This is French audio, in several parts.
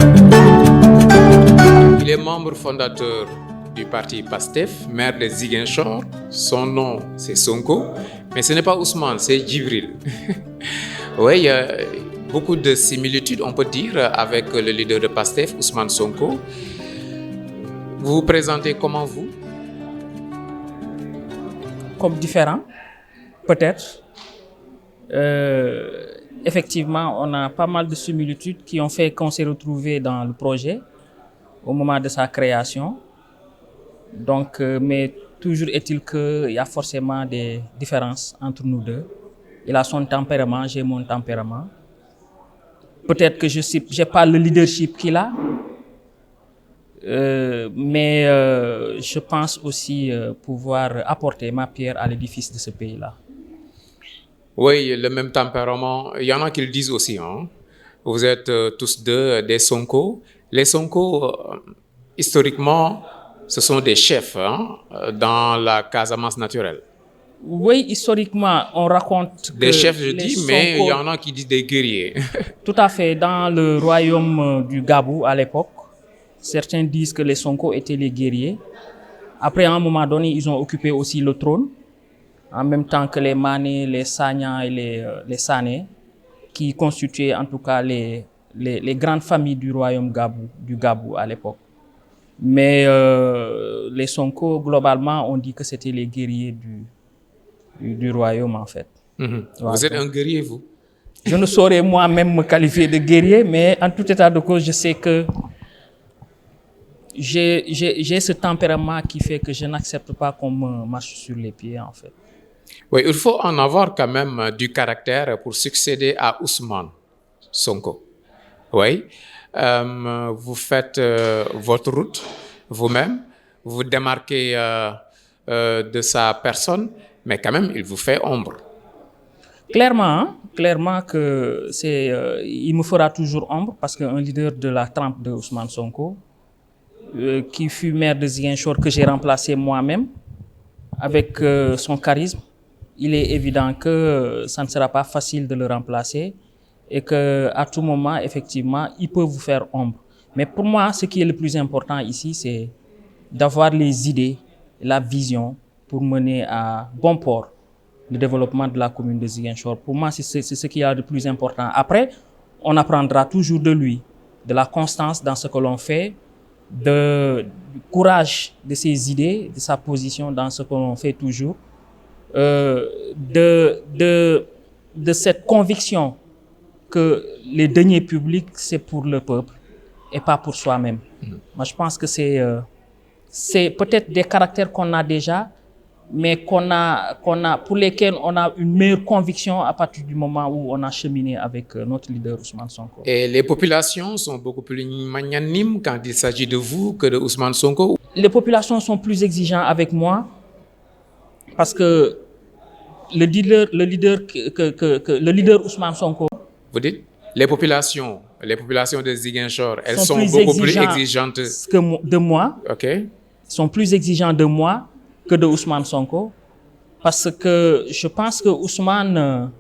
Il est membre fondateur du parti PASTEF, maire de Ziguinchor. Son nom, c'est Sonko. Mais ce n'est pas Ousmane, c'est Djibril. Oui, il y a beaucoup de similitudes, on peut dire, avec le leader de PASTEF, Ousmane Sonko. Vous vous présentez comment, vous? Comme différent, peut-être. Effectivement, on a pas mal de similitudes qui ont fait qu'on s'est retrouvés dans le projet au moment de sa création. Donc, mais toujours est-il qu'il y a forcément des différences entre nous deux. Il a son tempérament, j'ai mon tempérament. Peut-être que je n'ai pas le leadership qu'il a, mais je pense aussi pouvoir apporter ma pierre à l'édifice de ce pays-là. Oui, le même tempérament. Il y en a qui le disent aussi. Hein. Vous êtes tous deux des Sonko. Les Sonko, historiquement, ce sont des chefs dans la Casamance naturelle. Oui, historiquement, on raconte des que chefs, je les dis, Sonko, mais il y en a qui disent des guerriers. Tout à fait. Dans le royaume du Gabou, à l'époque, certains disent que les Sonko étaient les guerriers. Après, à un moment donné, ils ont occupé aussi le trône, en même temps que les Mané, les Sagna et les Sané, qui constituaient en tout cas les grandes familles du royaume du Gabou à l'époque. Mais les Sonko, globalement, on dit que c'était les guerriers du royaume, en fait. Vous êtes un guerrier, vous? Je ne saurais moi-même me qualifier de guerrier, mais en tout état de cause, je sais que j'ai ce tempérament qui fait que je n'accepte pas qu'on me marche sur les pieds, en fait. Oui, il faut en avoir quand même du caractère pour succéder à Ousmane Sonko. Oui. Vous faites votre route vous-même, vous vous démarquez de sa personne, mais quand même, il vous fait ombre. Clairement que il me fera toujours ombre parce qu'un leader de la trempe de Ousmane Sonko, qui fut maire de Ziguinchor, que j'ai remplacé moi-même, avec son charisme, il est évident que ça ne sera pas facile de le remplacer et qu'à tout moment, effectivement, il peut vous faire ombre. Mais pour moi, ce qui est le plus important ici, c'est d'avoir les idées, la vision pour mener à bon port le développement de la commune de Ziguinchor. Pour moi, c'est ce qui est le plus important. Après, on apprendra toujours de lui, de la constance dans ce que l'on fait, du courage de ses idées, de sa position dans ce que l'on fait toujours, de cette conviction que les deniers publics, c'est pour le peuple et pas pour soi-même. Moi, je pense que c'est peut-être des caractères qu'on a déjà, mais pour lesquels on a une meilleure conviction à partir du moment où on a cheminé avec notre leader Ousmane Sonko. Et les populations sont beaucoup plus magnanimes quand il s'agit de vous que de Ousmane Sonko? Les populations sont plus exigeantes avec moi parce que le leader Ousmane Sonko... Vous dites les populations de Ziguinchor, elles sont beaucoup plus exigeantes de moi. OK. Sont plus exigeants de moi que de Ousmane Sonko, parce que je pense que Ousmane,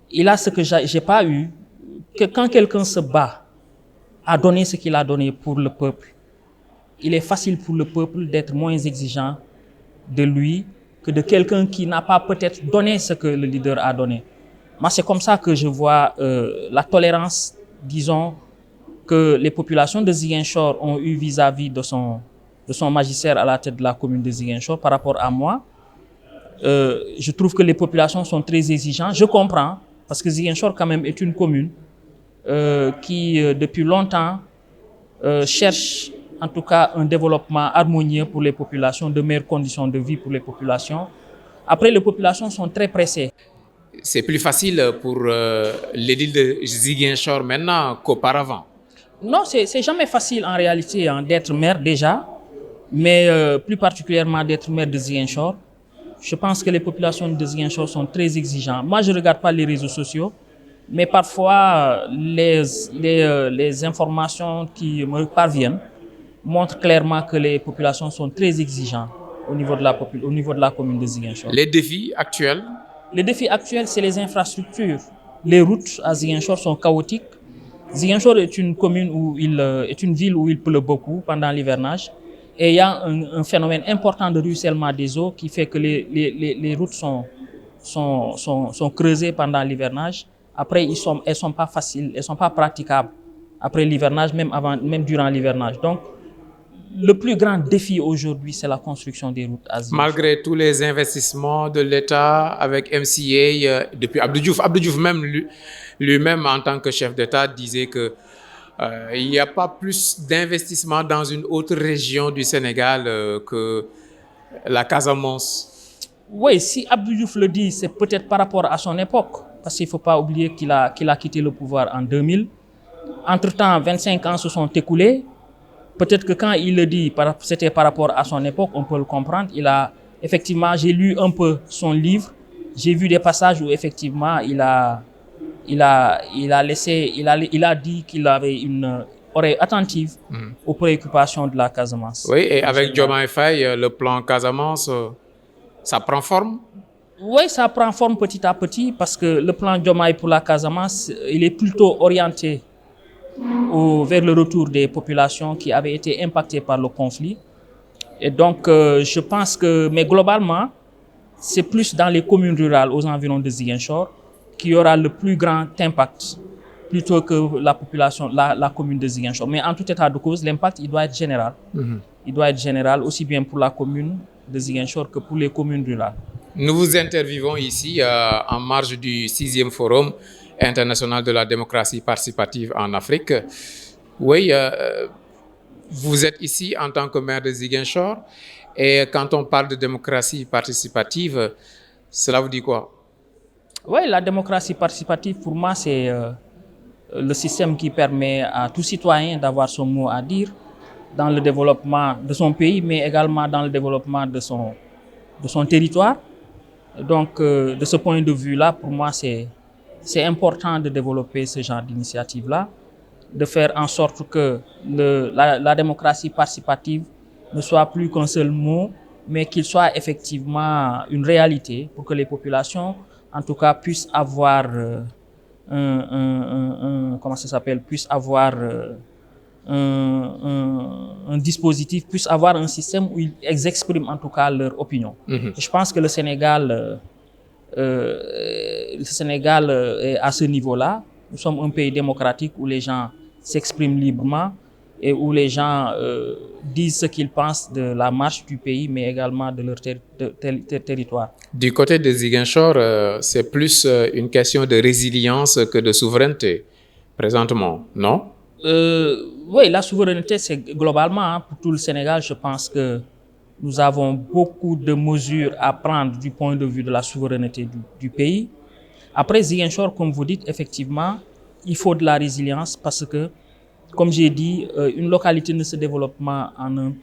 il a ce que j'ai pas eu, que quand quelqu'un se bat à donner ce qu'il a donné pour le peuple, il est facile pour le peuple d'être moins exigeant de lui que de quelqu'un qui n'a pas peut-être donné ce que le leader a donné. Moi, c'est comme ça que je vois la tolérance, disons, que les populations de Ziguinchor ont eu vis-à-vis de son magistère à la tête de la commune de Ziguinchor par rapport à moi. Je trouve que les populations sont très exigeantes. Je comprends, parce que Ziguinchor quand même est une commune qui, depuis longtemps, cherche en tout cas un développement harmonieux pour les populations, de meilleures conditions de vie pour les populations. Après, les populations sont très pressées. C'est plus facile pour l'édile de Ziguinchor maintenant qu'auparavant. Non, c'est jamais facile en réalité d'être maire déjà, mais plus particulièrement d'être maire de Ziguinchor. Je pense que les populations de Ziguinchor sont très exigeantes. Moi, je ne regarde pas les réseaux sociaux, mais parfois les informations qui me parviennent montrent clairement que les populations sont très exigeantes au niveau de la commune de Ziguinchor. Les défis actuels? Les défis actuels, c'est les infrastructures. Les routes à Ziguinchor sont chaotiques. Ziguinchor est une commune est une ville où il pleut beaucoup pendant l'hivernage. Et il y a un phénomène important de ruissellement des eaux qui fait que les routes sont creusées pendant l'hivernage. Après, elles sont pas faciles, elles sont pas praticables après l'hivernage, même durant l'hivernage. Donc, le plus grand défi aujourd'hui, c'est la construction des routes à Ziguinchor. Malgré tous les investissements de l'État avec MCA depuis Abdou Diouf. Abdou Diouf même lui-même en tant que chef d'État disait que il n'y a pas plus d'investissement dans une autre région du Sénégal que la Casamance. Oui, si Abdou Diouf le dit, c'est peut-être par rapport à son époque, parce qu'il ne faut pas oublier qu'il a quitté le pouvoir en 2000. Entre-temps, 25 ans se sont écoulés. Peut-être que quand il le dit, c'était par rapport à son époque, on peut le comprendre. Effectivement, j'ai lu un peu son livre, j'ai vu des passages où effectivement il a dit qu'il avait une oreille attentive aux préoccupations de la Casamance. Oui, et avec Diomaye Faye, le plan Casamance, ça prend forme? Oui, ça prend forme petit à petit parce que le plan Diomaye pour la Casamance, il est plutôt orienté vers le retour des populations qui avaient été impactées par le conflit. Et donc, je pense que, mais globalement, c'est plus dans les communes rurales aux environs de Ziguinchor qu'il y aura le plus grand impact plutôt que la population, la commune de Ziguinchor. Mais en tout état de cause, l'impact, il doit être général. Il doit être général aussi bien pour la commune de Ziguinchor que pour les communes rurales. Nous vous interviewons ici en marge du 6e Forum international de la démocratie participative en Afrique. Oui, vous êtes ici en tant que maire de Ziguinchor et quand on parle de démocratie participative, cela vous dit quoi? Oui, la démocratie participative pour moi c'est le système qui permet à tout citoyen d'avoir son mot à dire dans le développement de son pays mais également dans le développement de son territoire. Donc de ce point de vue-là, pour moi c'est important de développer ce genre d'initiative-là, de faire en sorte que la démocratie participative ne soit plus qu'un seul mot, mais qu'il soit effectivement une réalité pour que les populations, en tout cas, puissent avoir puissent avoir un dispositif, puissent avoir un système où ils expriment en tout cas leur opinion. Et je pense que le Sénégal est à ce niveau-là. Nous sommes un pays démocratique où les gens s'expriment librement et où les gens disent ce qu'ils pensent de la marche du pays, mais également de leur territoire. Du côté de Ziguinchor, c'est plus une question de résilience que de souveraineté, présentement, non? Oui, la souveraineté, c'est globalement, pour tout le Sénégal, je pense que nous avons beaucoup de mesures à prendre du point de vue de la souveraineté du pays. Après Ziguinchor, comme vous dites, effectivement, il faut de la résilience parce que, comme j'ai dit, une localité ne se développe pas en un